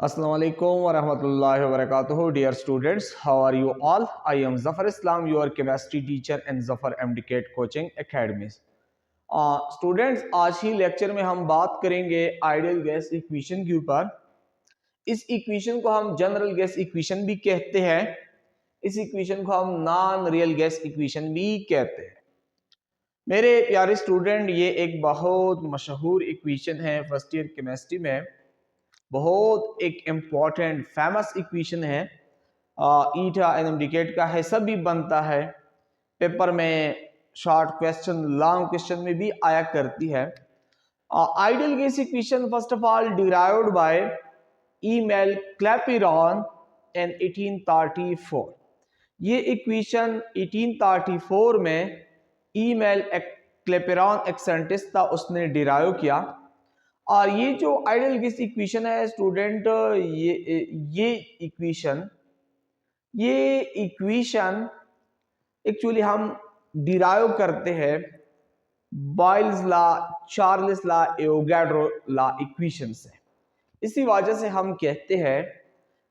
Assalamu alaikum wa rahmatullahi wa barakatuh. Dear students, how are you all? I am Zafar Islam, your chemistry teacher and Zafar MDCAT Coaching Academies. Students, आज ही lecture में हम बात करेंगे ideal gas equation के ऊपर। इस equation को हम जनरल गैस इक्वेशन भी कहते हैं। इस इक्वेशन को हम नॉन रियल गैस इक्वेशन भी कहते हैं। मेरे प्यारे स्टूडेंट, ये एक बहुत मशहूर इक्वेशन है फर्स्ट ईयर केमिस्ट्री में। बहुत एक इम्पॉर्टेंट फेमस इक्वेशन है। ईटा एनएमडीकेट का है, सभी बनता है पेपर में, शॉर्ट क्वेश्चन लॉन्ग क्वेश्चन में भी आया करती है। Ideal gas equation first of all derived by Emile Clapeyron in 1834। ये इक्वेशन 1834 में ईमेल क्लैपिरॉन एक साइंटिस्ट था, उसने डिराइव किया। और ये जो आइडियल गैस इक्वेशन है स्टूडेंट, ये इक्वेशन एक्चुअली हम डिराइव करते हैं Boyle's law, Charles law, Avogadro law equation से। इसी वजह से हम कहते हैं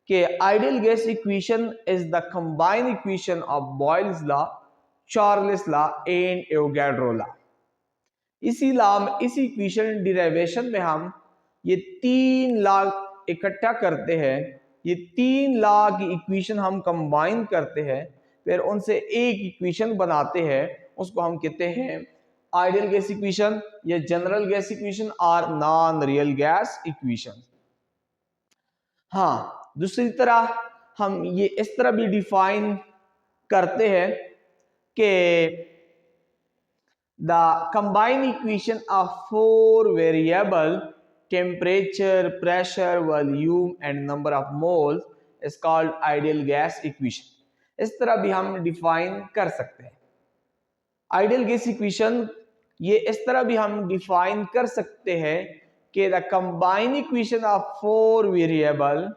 कि ideal gas equation is the combined equation of Boyle's law, Charles law and Avogadro law. इसी इक्वेशन डिराइवेशन में हम ये तीन लॉ इकट्ठा करते हैं। ये तीन लॉ की इक्वेशन हम कंबाइन करते हैं, फिर उनसे एक इक्वेशन बनाते हैं। उसको हम कहते हैं आइडियल गैस इक्वेशन या जनरल गैस इक्वेशन और नॉन रियल गैस इक्वेशन। हाँ, दूसरी तरह हम ये इस तरह भी डिफाइन करते हैं कि the combined equation of four variable temperature, pressure, volume and number of moles is called ideal gas equation। इस तरह भी हम डिफाइन कर सकते हैं आइडियल गैस इक्वेशन। ये इस तरह भी हम डिफाइन कर सकते हैं कि the combined equation of for variable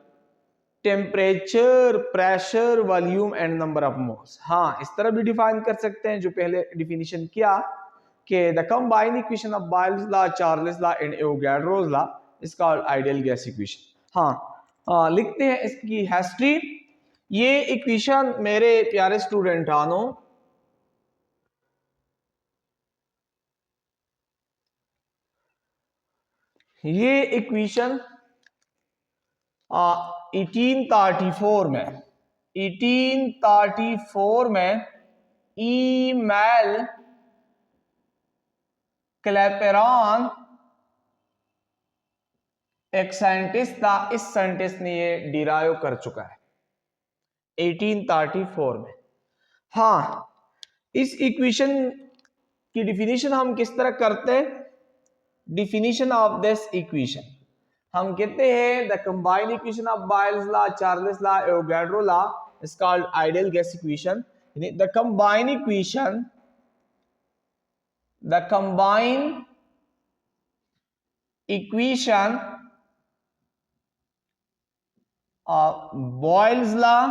temperature, pressure, volume and number of moles. हाँ, इस तरह भी डिफाइन कर सकते हैं जो पहले डिफिनीशन किया कि the combined equation of Boyle's law, Charles law and Avogadro's law is called ideal gas equation. हाँ, लिखते हैं इसकी हिस्ट्री। ये इक्वेशन मेरे प्यारे स्टूडेंट आनो, ये इक्वेशन 1834 में ईमेल क्लैपेरॉन एक साइंटिस्ट था, इस साइंटिस्ट ने ये डिराइव कर चुका है 1834 में। हाँ, इस इक्वेशन की डिफिनीशन हम किस तरह करते हैं? डिफिनीशन ऑफ दिस इक्वेशन हम कहते हैं the combined equation of Boyle's law, Charles law, Avogadro law is called ideal gas equation. The combined equation, the combined equation of Boyle's law,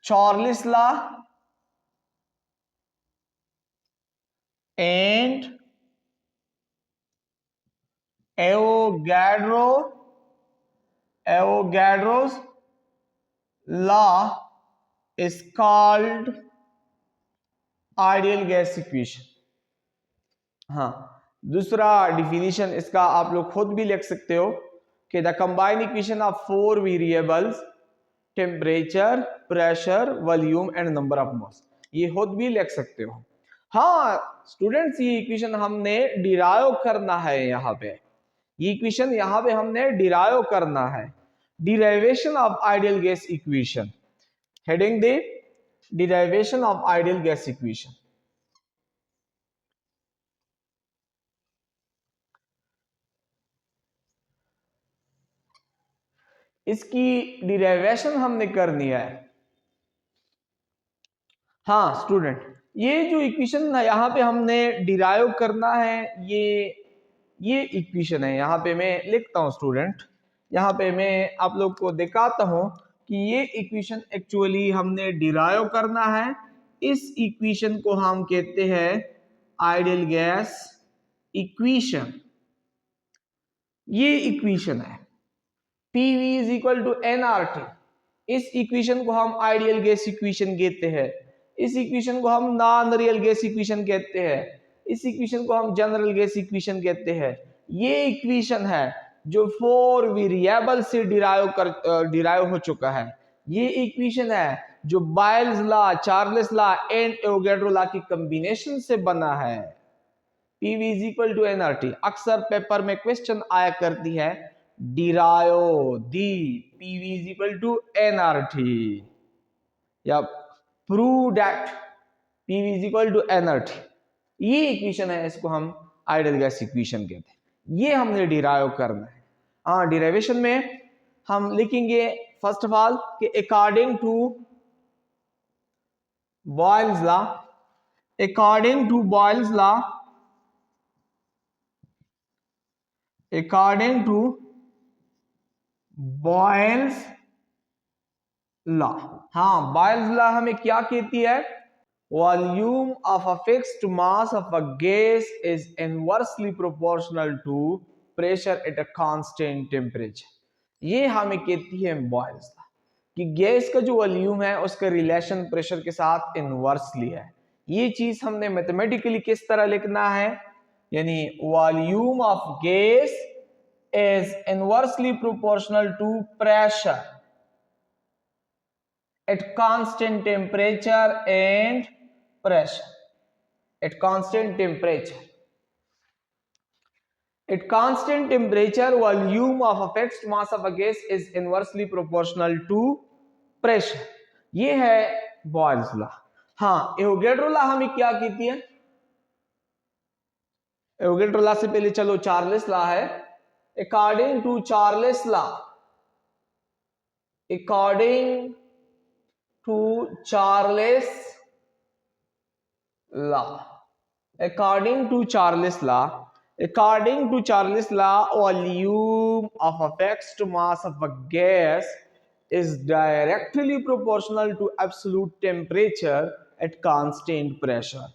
Charles law and Avogadro's law is called ideal gas equation. हाँ, दूसरा definition इसका आप लोग खुद भी लिख सकते हो कि the combined equation of four variables temperature, pressure, volume and number of moles, ये खुद भी लिख सकते हो। हाँ स्टूडेंट्स, ये इक्वेशन हमने डिराइव करना है। यहाँ पे ये इक्वेशन यहाँ पे हमने डिराइव करना है। Derivation of ideal gas equation, heading they derivation of ideal gas equation। इसकी डिराइवेशन हमने करनी है। हाँ स्टूडेंट, ये जो इक्वेशन यहाँ पे हमने डिराइव करना है, ये इक्वेशन है। यहाँ पे मैं लिखता हूँ स्टूडेंट, यहाँ पे मैं आप लोग को दिखाता हूँ कि ये इक्वेशन एक्चुअली हमने डिराइव करना है। इस इक्वेशन को हम कहते हैं आइडियल गैस इक्वेशन, ये इक्वेशन है PV is equal to nRT। इस इक्वेशन को हम आइडियल गैस इक्वेशन कहते हैं, इस इक्वेशन को हम नॉन रियल गैस इक्वेशन कहते हैं, इस इक्वेशन को हम जनरल गैस इक्वेशन कहते हैं। ये इक्वेशन है जो 4 वेरिएबल से डिराइव हो चुका है। ये इक्वेशन है जो Boyle's law, Charles law and Avogadro law की कॉम्बिनेशन से बना है। PV is equal to nRT। अक्सर पेपर में क्वेश्चन आया करती है derive the PV is equal to nRT या prove that PV is equal to nRT। ये इक्वेशन है, इसको हम आइडियल गैस इक्वेशन कहते हैं। ये हमने डिराइव करना है। हाँ, डिराइवेशन में हम लिखेंगे फर्स्ट ऑफ ऑल कि according to Boyle's law, according to Boyle's law, according to Boyle's law. हाँ, बॉयल्स लॉ हमें क्या कहती है? Volume of a fixed mass of a gas is inversely proportional to pressure at a constant temperature. ये हमें कहती है Boyle's law कि गैस का जो वॉल्यूम है उसका रिलेशन प्रेशर के साथ इनवर्सली है। ये चीज हमने मैथमेटिकली किस तरह लिखना है, यानी volume of gas is inversely proportional to pressure at constant temperature and pressure at constant temperature. At constant temperature, volume of a fixed mass of a gas is inversely proportional to pressure. ये है boils law. हाँ, Avogadro law हमें क्या कहती है? Avogadro law से पहले चलो चार्ल्स लॉ है। According to Charles law, according to Charles law, according to Charles law, according to Charles law, volume of a fixed mass of a gas is directly proportional to absolute temperature at constant pressure.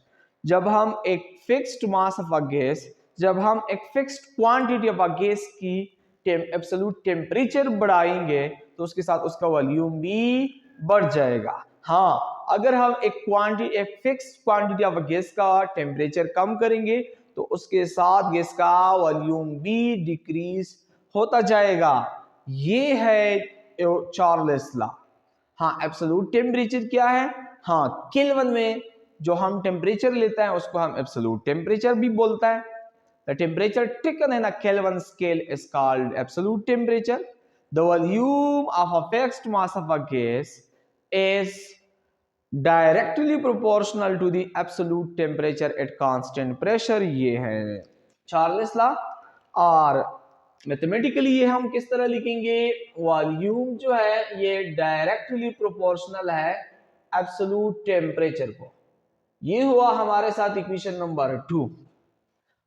जब हम एक fixed mass of a gas, जब हम एक fixed quantity of a gas की absolute temperature बढ़ाएंगे तो उसके साथ उसका वॉल्यूम भी बढ़ जाएगा। हाँ, अगर हम एक fixed quantity of a gas का टेम्परेचर कम करेंगे तो उसके साथ गैस का वॉल्यूम भी डिक्रीज होता जाएगा। ये है चार्ल्स लॉ। हाँ, एब्सोल्यूट टेम्परेचर क्या है? हाँ, केल्विन में जो हम टेम्परेचर लेता है उसको हम एब्सोल्यूट टेम्परेचर भी बोलता है। The temperature taken in a Kelvin scale is called absolute temperature. The volume of a fixed mass of a gas is directly proportional to the absolute temperature at constant pressure. ये है Charles law. और mathematically ये हम किस तरह लिखेंगे? Volume जो है ये डायरेक्टली प्रोपोर्शनल है एब्सोल्यूट टेम्परेचर को। ये हुआ हमारे साथ इक्वेशन नंबर 2।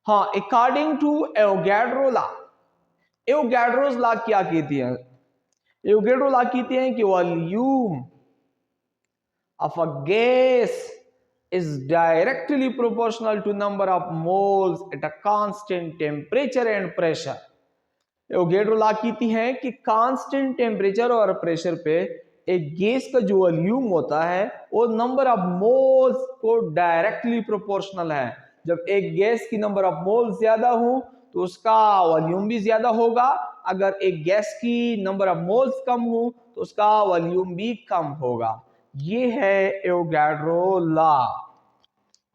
हाँ, according to Avogadro law, Avogadro's law क्या कहती है? एवोगैड्रो लॉ कहती है कि volume of a gas is directly proportional to number of moles at a constant temperature and pressure. Avogadro law कहती है कि कांस्टेंट टेम्परेचर और प्रेशर पे एक गैस का जो वॉल्यूम होता है वो नंबर ऑफ मोल्स को डायरेक्टली प्रोपोर्शनल है। जब एक गैस की नंबर ऑफ मोल्स ज्यादा हो तो उसका वॉल्यूम भी ज्यादा होगा, अगर एक गैस की नंबर ऑफ मोल्स कम हो तो उसका वॉल्यूम भी कम होगा। ये है Avogadro law.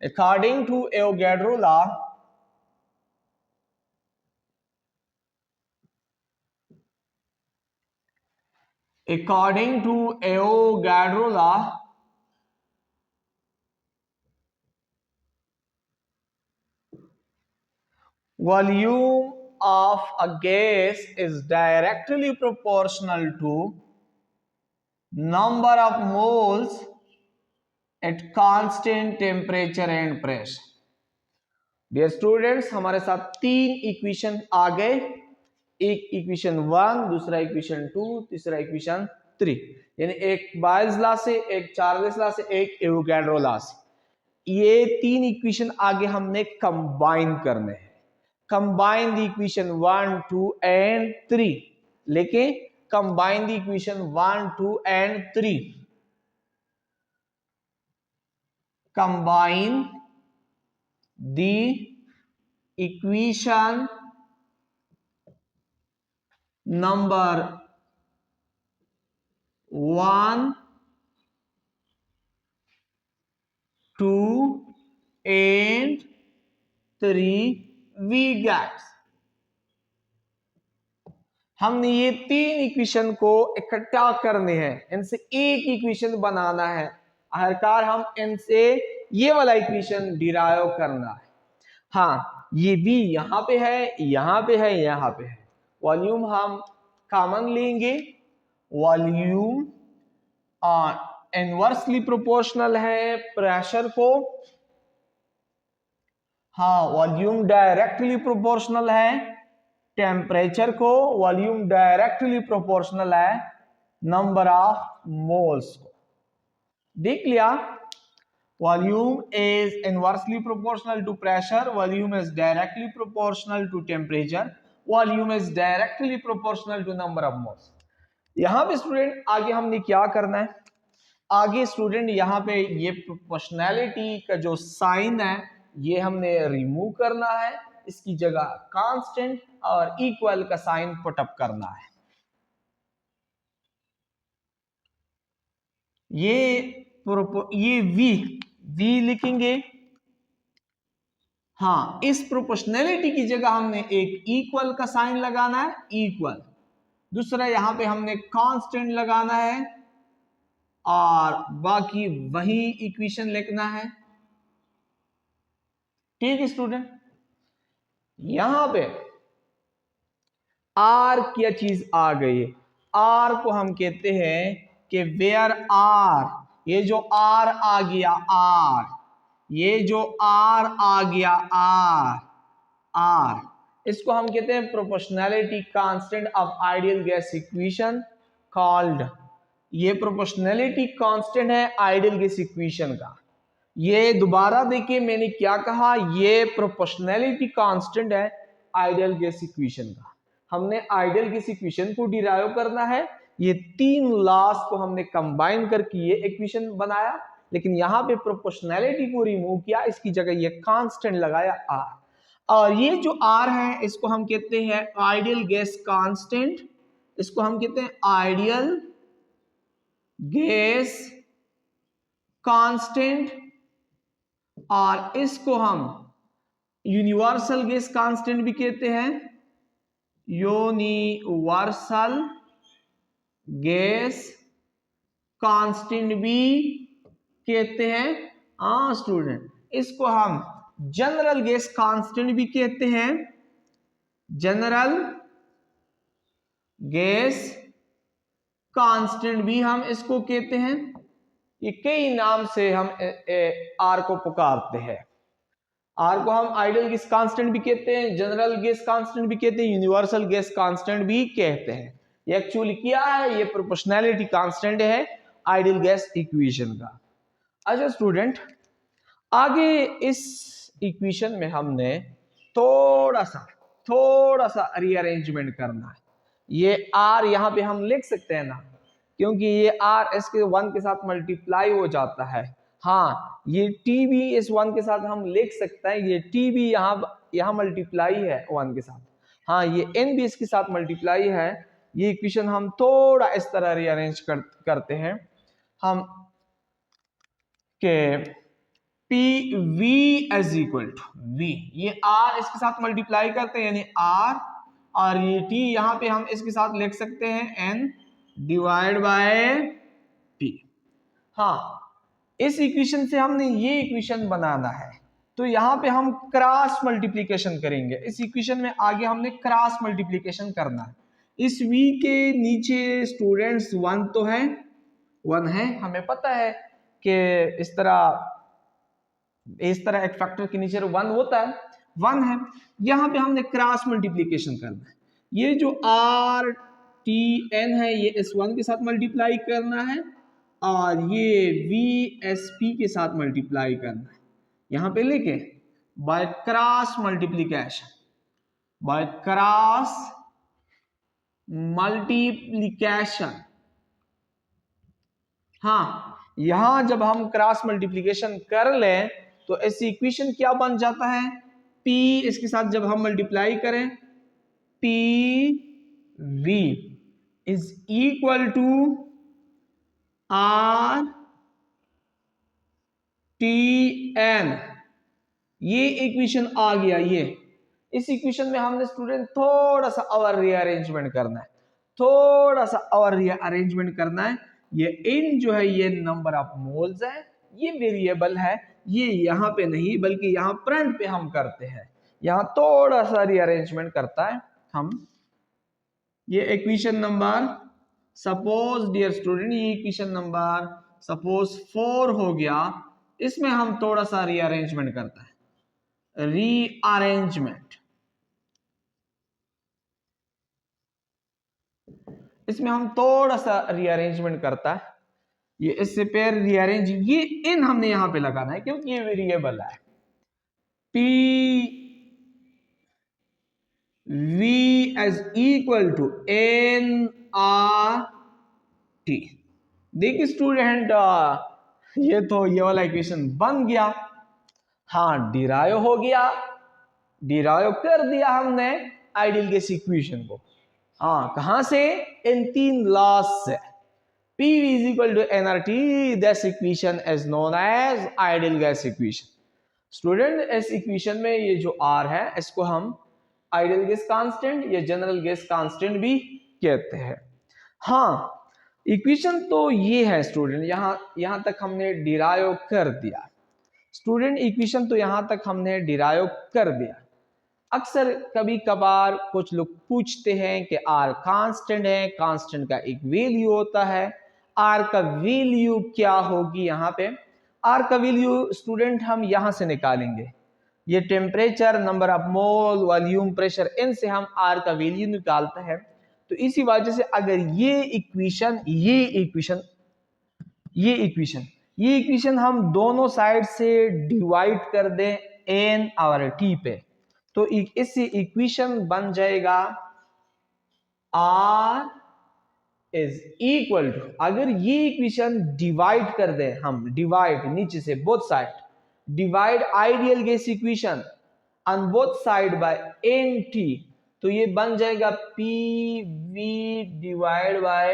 According to Avogadro law, according to Avogadro law, volume of a gas is directly proportional to number of moles at constant temperature and pressure. Dear students, हमारे साथ 3 equation आ गए। एक इक्वेशन 1, दूसरा equation 2, तीसरा equation 3, यानी एक Boyle's law से, एक चार्ल्स लॉ से, एक एवोगैड्रो लॉ से। ये 3 इक्वेशन आगे हमने कंबाइन करने हैं। कंबाइन द इक्वेशन 1, 2 एंड 3, लेके combine the equation 1, 2 and 3, combine the equation number 1, 2 and 3 we get। हमने ये 3 इक्वेशन को इकट्ठा करने हैं, इनसे एक इक्वेशन बनाना है, आखिरकार हम इनसे ये वाला इक्वेशन डिराइव करना है। हाँ, ये v यहां पे है, यहां पे है, यहां पे है। वॉल्यूम हम कॉमन लेंगे, वॉल्यूम इनवर्सली प्रोपोर्शनल है प्रेशर को, हाँ वॉल्यूम डायरेक्टली प्रोपोर्शनल है टेम्परेचर को, वॉल्यूम डायरेक्टली प्रोपोर्शनल है नंबर ऑफ मोल्स को। देख लिया, volume is inversely proportional to pressure, volume is directly proportional to temperature, volume is directly proportional to number of moles. यहां पे स्टूडेंट आगे हमने क्या करना है, आगे स्टूडेंट यहाँ पे ये प्रोपोर्शनैलिटी का जो साइन है ये हमने रिमूव करना है, इसकी जगह कांस्टेंट और इक्वल का साइन पुटअप करना है। ये v लिखेंगे, हाँ इस प्रोपोर्शनैलिटी की जगह हमने एक इक्वल का साइन लगाना है, इक्वल। दूसरा यहां पे हमने कांस्टेंट लगाना है और बाकी वही इक्वेशन लिखना है। ठीक है स्टूडेंट, यहां पे आर क्या चीज आ गई है, आर को हम कहते हैं कि वेयर आर, ये जो आर आ गया आर, ये जो आर आ गया आर, इसको हम कहते हैं proportionality constant of ideal gas equation called, ये प्रोपोर्शनैलिटी कांस्टेंट है आइडियल गैस इक्वेशन का। ये दोबारा देखिए मैंने क्या कहा, ये प्रोपोर्शनैलिटी कांस्टेंट है आइडियल गैस इक्वेशन का। हमने आइडियल गैस इक्वेशन को डिराइव करना है, ये 3 लॉस को हमने कंबाइन करके ये इक्वेशन बनाया, लेकिन यहां पे प्रोपोर्शनैलिटी को रिमूव किया, इसकी जगह ये कांस्टेंट लगाया आर। और ये जो आर है इसको हम कहते हैं आइडियल गैस कांस्टेंट, इसको हम कहते हैं आइडियल गैस कांस्टेंट, और इसको हम यूनिवर्सल गैस कांस्टेंट भी कहते हैं, यूनिवर्सल गैस कांस्टेंट भी कहते हैं। हाँ स्टूडेंट, इसको हम जनरल गैस कांस्टेंट भी कहते हैं, जनरल गैस कांस्टेंट भी हम इसको कहते हैं। ये कई नाम से हम आर को पुकारते हैं, आर को हम आइडियल गैस कांस्टेंट भी कहते हैं, जनरल गैस कांस्टेंट भी कहते हैं, यूनिवर्सल गैस कांस्टेंट भी कहते हैं। ये एक्चुअली क्या है, ये प्रोपोर्शनैलिटी कांस्टेंट है आइडियल गैस इक्वेशन का। अच्छा स्टूडेंट, आगे इस इक्वेशन में हमने थोड़ा सा रीअरेंजमेंट करना है। ये आर यहां पे हम लिख सकते हैं ना, क्योंकि ये आर इसके 1 के साथ मल्टीप्लाई हो जाता है। हाँ, ये टी भी इस 1 के साथ हम लिख सकते हैं, ये टी भी यहाँ मल्टीप्लाई है 1 के साथ। हाँ, ये एन भी इसके साथ मल्टीप्लाई है। ये इक्वेशन हम थोड़ा इस तरह रीअरेंज करते हैं हम के P V is equal to V, ये आर इसके साथ मल्टीप्लाई करते हैं यानी आर, और ये टी यहां पे हम इसके साथ लिख सकते हैं एन डिवाइड बाय टी। हाँ, इस इक्वेशन से हमने ये इक्वेशन बनाना है, तो यहां पे हम क्रॉस मल्टीप्लिकेशन करेंगे। इस इक्वेशन में आगे हमने क्रॉस मल्टीप्लिकेशन करना है। इस v के नीचे स्टूडेंट्स 1 तो है, 1 है, हमें पता है कि इस तरह एक फैक्टर के नीचे 1 होता है, 1 है। यहां पे हमने क्रॉस मल्टीप्लिकेशन करना है। ये जो आर टी एन है ये इस 1 के साथ मल्टीप्लाई करना है, और ये वी एस पी के साथ मल्टीप्लाई करना है। यहां पे लिखे by cross multiplication, by cross multiplication. हाँ, यहां जब हम क्रॉस मल्टीप्लिकेशन कर लें तो ऐसी इक्वेशन क्या बन जाता है, P इसके साथ जब हम मल्टीप्लाई करें P V is equal to R T N. ये इक्वेशन आ गया। ये इस इक्वेशन में हमने स्टूडेंट थोड़ा सा और रीअरेंजमेंट करना है, थोड़ा सा और रीअरेंजमेंट करना है। ये इन जो है ये नंबर ऑफ मोल्स है, ये वेरिएबल है, ये यहाँ पे नहीं बल्कि यहाँ फ्रंट पे हम करते हैं, यहाँ थोड़ा सा रीअरेंजमेंट करता है हम। ये equation number suppose dear student, ये इक्वेशन नंबर सपोज 4 हो गया, इसमें हम थोड़ा सा रीअरेंजमेंट करता है, रीअरेंजमेंट। इसमें हम थोड़ा सा रीअरेंजमेंट करता है, ये इससे पैर रीअरेंज, ये इन हमने यहां पे लगाना है क्योंकि ये वेरिएबल है। P V as equal to N R T. देखिए स्टूडेंट, ये वाला इक्वेशन बन गया। हाँ, डिराइव हो गया, डिराइव कर दिया हमने आइडियल गैस इक्वेशन को। हाँ, कहां से, इन तीन लॉज से। PV is equal to nRT, this equation is known as ideal gas equation. Student, इस इक्वेशन में ये जो R है इसको हम आइडियल गैस कांस्टेंट या जनरल गैस कांस्टेंट भी कहते हैं। हाँ, इक्वेशन तो ये है स्टूडेंट, यहां तक हमने डिराइव कर दिया। स्टूडेंट, इक्वेशन तो यहां तक हमने डिराइव कर दिया। अक्सर कभी कभार कुछ लोग पूछते हैं कि R कांस्टेंट है, कांस्टेंट का एक वैल्यू होता है, R का वैल्यू क्या होगी। यहाँ पे R का वैल्यू स्टूडेंट हम यहां से निकालेंगे, ये temperature, number of mole, volume, pressure, इनसे हम R का वैल्यू निकालते हैं। तो इसी वजह से अगर ये इक्वेशन हम दोनों साइड से डिवाइड कर दें N और T पे, तो इससे इक्वेशन बन जाएगा R इज इक्वल टू, अगर ये इक्वेशन डिवाइड कर दें हम, डिवाइड नीचे से both side, divide ideal gas equation on both side by NT, तो ये बन जाएगा PV divide by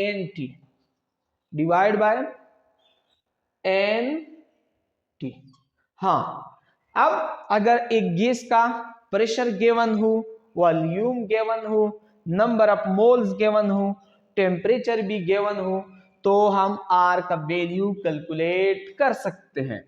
NT divide by NT। हाँ, अब अगर एक गैस का प्रेशर गिवन हो, वॉल्यूम गिवन हो, नंबर ऑफ मोल्स गिवन हो, टेम्परेचर भी गिवन हो, तो हम R का वैल्यू कैलकुलेट कर सकते हैं।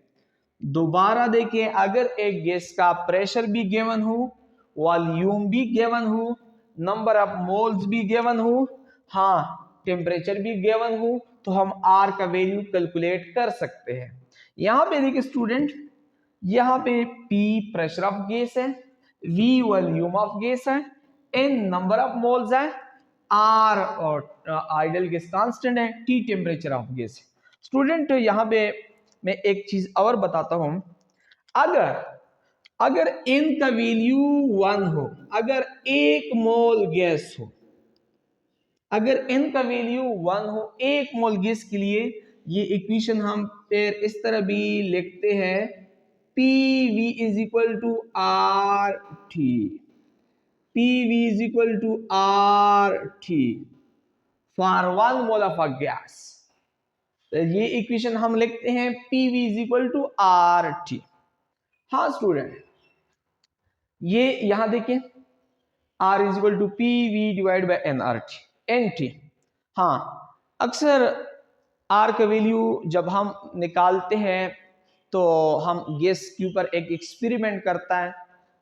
दोबारा देखिए, अगर एक गैस का प्रेशर भी गिवन हो, वॉल्यूम भी गिवन हो, नंबर ऑफ मोल्स भी गिवन हो, हाँ टेम्परेचर भी गिवन हो, तो हम R का वैल्यू कैलकुलेट कर सकते हैं। यहां पे देखिए स्टूडेंट, यहाँ पे P प्रेशर ऑफ गैस है, V वॉल्यूम ऑफ गैस है, N नंबर ऑफ मोल्स है, R और आइडियल गैस कांस्टेंट है, T टेम्परेचर ऑफ गैस है। स्टूडेंट, यहाँ पे मैं एक चीज और बताता हूं, अगर N का वैल्यू 1 हो, अगर 1 मोल गैस हो, अगर N का वैल्यू 1 हो 1 मोल गैस के लिए, ये इक्वेशन हम फिर इस तरह भी लिखते हैं, PV is equal to RT, PV is equal to RT for 1 mole of a gas। तो ये इक्वेशन हम लिखते हैं PV is equal to RT। हाँ स्टूडेंट, ये यहां देखिए R is equal to PV divided by NT। हाँ, अक्सर R का वैल्यू जब हम निकालते हैं तो हम गैस के ऊपर एक एक्सपेरिमेंट करता है,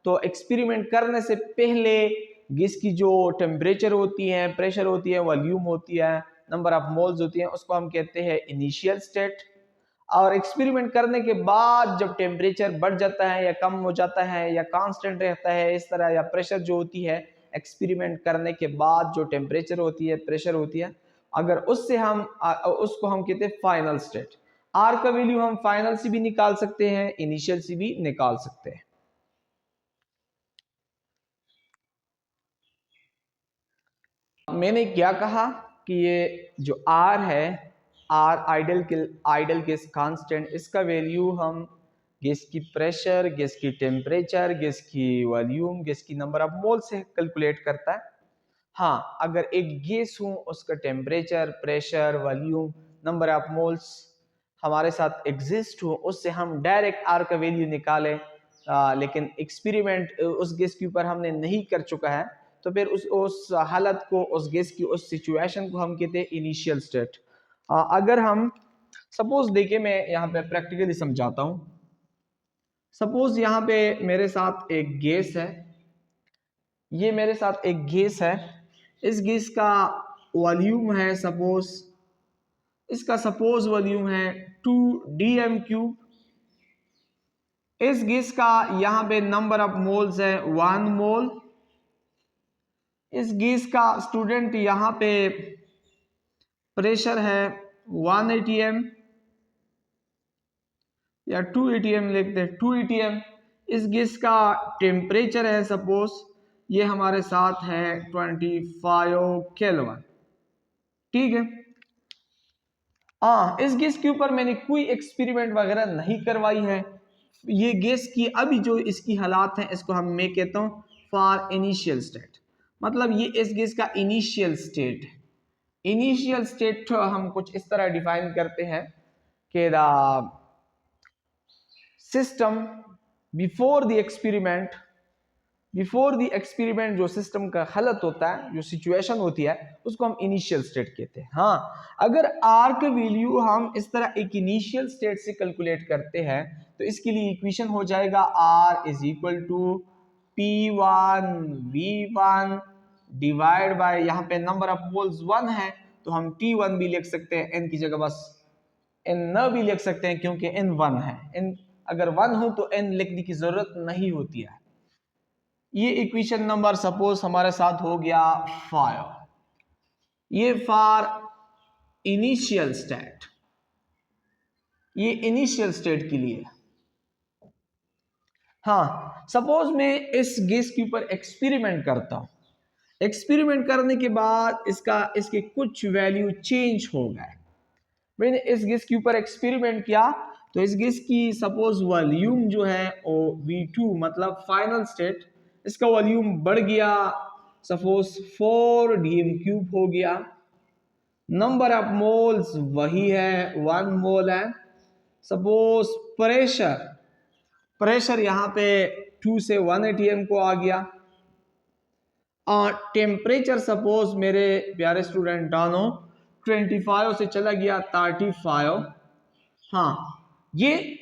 तो एक्सपेरिमेंट करने से पहले गैस की जो टेम्परेचर होती है, प्रेशर होती है, वॉल्यूम होती है, नंबर ऑफ मोल्स होती है, उसको हम कहते हैं इनिशियल स्टेट। और एक्सपेरिमेंट करने के बाद जब टेम्परेचर बढ़ जाता है या कम हो जाता है या कांस्टेंट रहता है इस तरह, या प्रेशर जो होती है एक्सपेरिमेंट करने के बाद जो टेम्परेचर होती है, प्रेशर होती है, अगर उससे हम उसको हम कहते हैं फाइनल स्टेट। आर का वैल्यू हम फाइनल से भी निकाल सकते हैं, इनिशियल से भी निकाल सकते हैं। मैंने क्या कहा कि ये जो आर है, आर आइडल गैस कांस्टेंट, इसका वैल्यू हम गैस की प्रेशर, गैस की टेम्परेचर, गैस की वॉल्यूम, गैस की नंबर ऑफ मोल से कैलकुलेट करता है। हाँ, अगर एक गैस हो उसका temperature, pressure, volume, number of moles हमारे साथ एग्जिस्ट हो, उससे हम डायरेक्ट आर का वैल्यू निकालें, लेकिन एक्सपेरिमेंट उस गैस के ऊपर हमने नहीं कर चुका है, तो फिर उस हालत को, उस गैस की उस सिचुएशन को हम कहते हैं इनिशियल स्टेट। अगर हम सपोज देखिए, मैं यहाँ पे प्रैक्टिकली समझाता हूँ। सपोज यहाँ पे मेरे साथ एक गैस है, ये मेरे साथ एक गैस है, इस गैस का वॉल्यूम है सपोज, इसका सपोज वॉल्यूम है 2 dm³। इस गैस का यहाँ पे नंबर ऑफ मोल्स है 1 मोल। इस गैस का स्टूडेंट यहाँ पे प्रेशर है 1 atm या 2 atm लिखते हैं, 2 atm। इस गैस का टेम्परेचर है सपोज, ये हमारे साथ है 25 केल्विन। ठीक है। इस गैस के ऊपर मैंने कोई एक्सपेरिमेंट वगैरह नहीं करवाई है। ये गैस की अभी जो इसकी हालात हैं, इसको हम मैं कहता हूँ फॉर इनिशियल स्टेट, मतलब ये इस गैस का इनिशियल स्टेट है। इनिशियल स्टेट हम कुछ इस तरह डिफाइन करते हैं कि the system before the experiment, जो सिस्टम का हालत होता है, जो सिचुएशन होती है, उसको हम इनिशियल स्टेट कहते हैं। हाँ, अगर आर का वैल्यू हम इस तरह एक इनिशियल स्टेट से कैलकुलेट करते हैं, तो इसके लिए इक्वेशन हो जाएगा R is equal to P1 V1 divide by, यहाँ पे नंबर ऑफ मोल्स 1 है तो हम T1 भी लिख सकते हैं, n की जगह बस n न भी लिख सकते हैं क्योंकि n 1 है। n अगर 1 हो तो n लिखने की जरूरत नहीं होती है। ये इक्वेशन नंबर सपोज हमारे साथ हो गया 5। ये फॉर इनिशियल स्टेट, ये इनिशियल स्टेट के लिए। हाँ, सपोज मैं इस गैस के ऊपर एक्सपेरिमेंट करता हूं, एक्सपेरिमेंट करने के बाद इसके कुछ वैल्यू चेंज हो गए। मैंने इस गैस के ऊपर एक्सपेरिमेंट किया तो इस गैस की सपोज वॉल्यूम जो है वो V2 मतलब फाइनल स्टेट, इसका वॉल्यूम बढ़ गया सपोज 4 dm³ हो गया। नंबर ऑफ मोल्स वही है 1 मोल है। सपोज प्रेशर यहाँ पे 2 से 1 atm को आ गया। और टेम्परेचर सपोज मेरे प्यारे स्टूडेंट डानो 25 से चला गया 35। हाँ, ये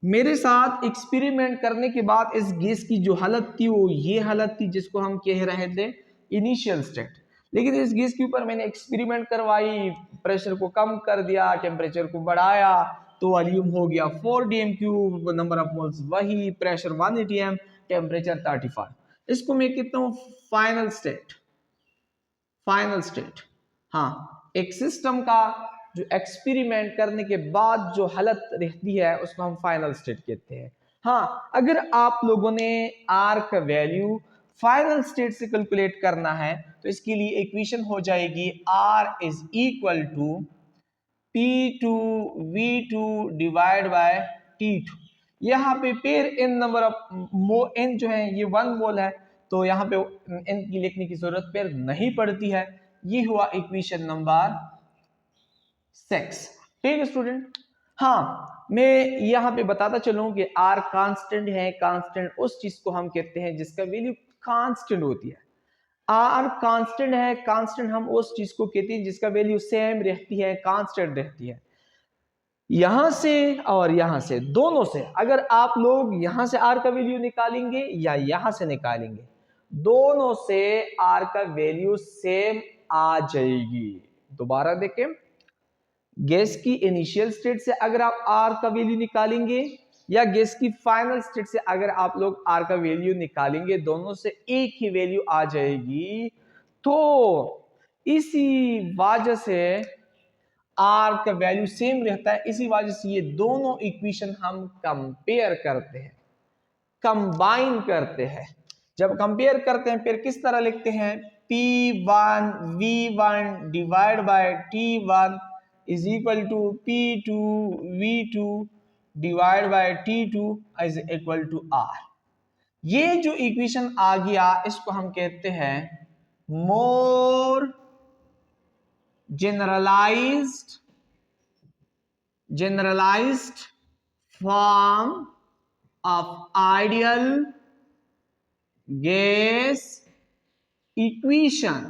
मेरे साथ एक्सपेरिमेंट करने के बाद इस गैस की जो हालत थी वो ये हालत थी जिसको हम कह रहे थे इनिशियल स्टेट। लेकिन इस गैस के ऊपर मैंने एक्सपेरिमेंट करवाई, प्रेशर को कम कर दिया, टेम्परेचर को बढ़ाया, तो वॉल्यूम हो गया 4 dm³, नंबर ऑफ मोल्स वही, प्रेशर 1 atm, टेम्परेचर 35। इसको मैं कहता हूँ फाइनल स्टेट। फाइनल स्टेट, हाँ, एक सिस्टम का जो एक्सपेरिमेंट करने के बाद जो हालत रहती है उसको हम फाइनल स्टेट कहते हैं। हाँ, अगर आप लोगों ने आर का वैल्यू फाइनल स्टेट से कैलकुलेट करना है तो इसके लिए इक्वेशन हो जाएगी R is equal to P2 V2 divide by T2। यहाँ पे pair n number of n जो है ये 1 मोल है, तो यहाँ पे n की लिखने की जरूरत पेयर नहीं पड़ती है। ये हुआ इक्वेशन नंबर 6। ठीक है स्टूडेंट। हाँ, मैं यहाँ पे बताता चलूं कि R कांस्टेंट है। कांस्टेंट उस चीज को हम कहते हैं जिसका वैल्यू कांस्टेंट होती है। R कांस्टेंट है, कांस्टेंट हम उस चीज को कहते हैं जिसका वैल्यू सेम रहती है, कांस्टेंट रहती है। यहां से और यहां से, दोनों से अगर आप लोग यहां से R का वैल्यू निकालेंगे या यहां से निकालेंगे, दोनों से R का वैल्यू सेम आ जाएगी। दोबारा देखें, गैस की इनिशियल स्टेट से अगर आप R का वैल्यू निकालेंगे या गैस की फाइनल स्टेट से अगर आप लोग R का वैल्यू निकालेंगे, दोनों से एक ही वैल्यू आ जाएगी। तो इसी वजह से R का वैल्यू सेम रहता है, इसी वजह से ये दोनों इक्वेशन हम कंपेयर करते हैं, कंबाइन करते हैं। जब कंपेयर करते हैं फिर किस तरह लिखते हैं, P1 V1 divide by T1 is equal to P2 V2 divide by T2 is equal to R। ये जो इक्वेशन आ गया इसको हम कहते हैं मोर generalized form of ideal gas equation।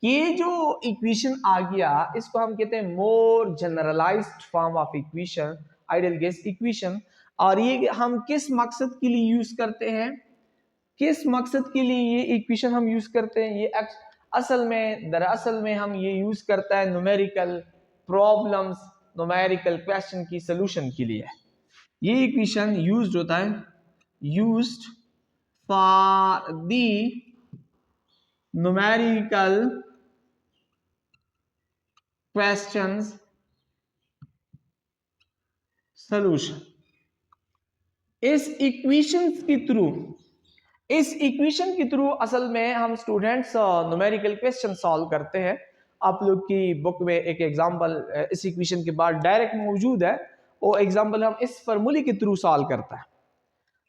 ये जो इक्वेशन आ गया इसको हम कहते हैं more generalised form of equation, ideal gas equation. और ये हम किस मकसद के लिए यूज करते हैं, किस मकसद के लिए ये इक्वेशन हम यूज करते हैं? ये दरअसल में हम ये यूज करता है न्यूमेरिकल प्रॉब्लम्स, न्यूमेरिकल क्वेश्चन की सॉल्यूशन के लिए। ये इक्वेशन यूज्ड होता है, used for the numerical questions solution. इस इक्वेशन के थ्रू असल में हम स्टूडेंट्स न्यूमेरिकल क्वेश्चन सॉल्व करते हैं। आप लोग की बुक में एक एग्जांपल इस इक्वेशन के बाद डायरेक्ट मौजूद है, वो एग्जांपल हम इस फार्मूले के थ्रू सॉल्व करता है।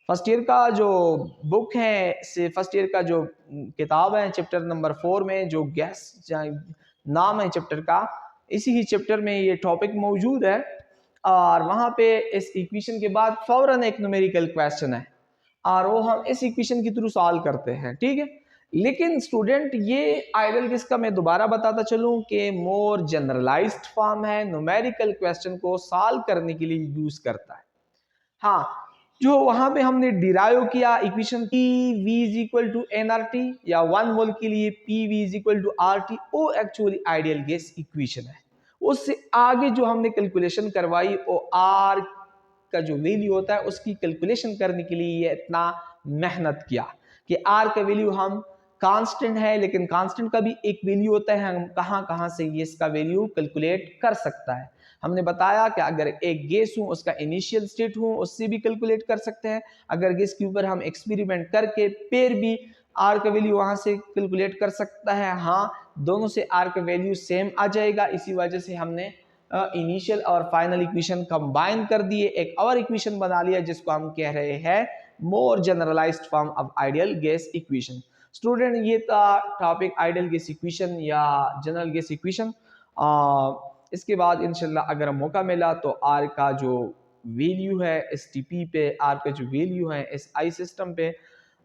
फर्स्ट ईयर का जो बुक है, फर्स्ट ईयर का जो किताब है चैप्टर नंबर 4 में जो गैस नाम है चैप्टर का, इसी ही चैप्टर में ये टॉपिक मौजूद है। और वहाँ पे इस इक्वेशन के बाद फौरन एक न्यूमेरिकल क्वेश्चन है और वो हम इस इक्वेशन के थ्रू सॉल्व करते हैं, ठीक है। लेकिन स्टूडेंट ये आइडियल गैस का मैं दोबारा बताता चलूं कि मोर जनरलाइज्ड फॉर्म है, न्यूमेरिकल क्वेश्चन को सॉल्व करने के लिए यूज करता है। हाँ, जो वहां पे हमने डिराइव किया equation PV is equal to nRT या 1 मोल के लिए PV is equal to RT, वो एक्चुअली आइडियल गैस इक्वेशन है। उससे आगे जो हमने कैलकुलेशन करवाई वो R का जो वैल्यू होता है उसकी कैलकुलेशन करने के लिए ये इतना मेहनत किया कि R का वैल्यू हम कांस्टेंट है, लेकिन कांस्टेंट का भी एक वैल्यू होता है, हम कहां से ये इसका वैल्यू कैलकुलेट कर सकता है। हमने बताया कि अगर एक गैस हो उसका इनिशियल स्टेट हो उससे भी कैलकुलेट कर सकते हैं। अगर गैस के ऊपर हम एक्सपेरिमेंट करके फिर भी R का वैल्यू वहां से कैलकुलेट कर सकता है। हाँ, दोनों से R का वैल्यू सेम आ जाएगा। इसी वजह से हमने इनिशियल और फाइनल इक्वेशन कंबाइन कर दिए, एक और इक्वेशन बना लिया जिसको हम कह रहे हैं more generalised form of ideal gas equation. Student ये था टॉपिक आइडियल गैस इक्वेशन या जनरल गैस इक्वेशन। इसके बाद इंशाल्लाह अगर मौका मिला तो R का जो वैल्यू है STP पे, R का जो वैल्यू है SI सिस्टम पे,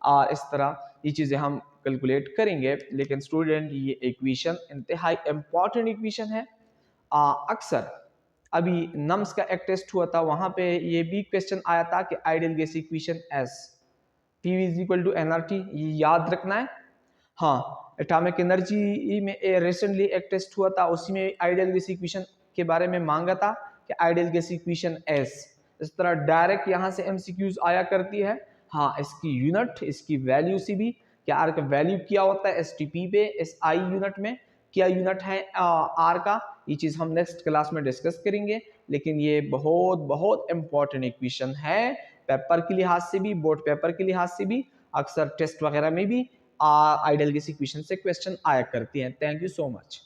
और इस तरह ये चीज़ें हम कैलकुलेट करेंगे। लेकिन स्टूडेंट ये इक्वेशन इंतहाई इम्पॉर्टेंट इक्वेशन है। अक्सर अभी नम्स का एक टेस्ट हुआ था, वहां पे ये भी क्वेश्चन आया था कि ideal gas equation S PV is equal to nRT, ये याद रखना है। हाँ, एटॉमिक एनर्जी में रिसेंटली एक टेस्ट हुआ था, उसी में आइडियल गैस इक्वेशन के बारे में मांगा था कि आइडियल गैस इक्वेशन S। इस तरह डायरेक्ट यहाँ से MCQs आया करती है। हाँ, इसकी यूनिट, इसकी वैल्यू से भी क्या R का वैल्यू क्या होता है STP पे, SI यूनिट में क्या यूनिट है R का, ये चीज़ हम नेक्स्ट क्लास में डिस्कस करेंगे। लेकिन ये बहुत बहुत इंपॉर्टेंट इक्वेशन है, पेपर के लिहाज से भी, बोर्ड पेपर के लिहाज से भी, अक्सर टेस्ट वगैरह में भी आइडियल गैस इक्वेशन से क्वेश्चन आया करती हैं। Thank you so much.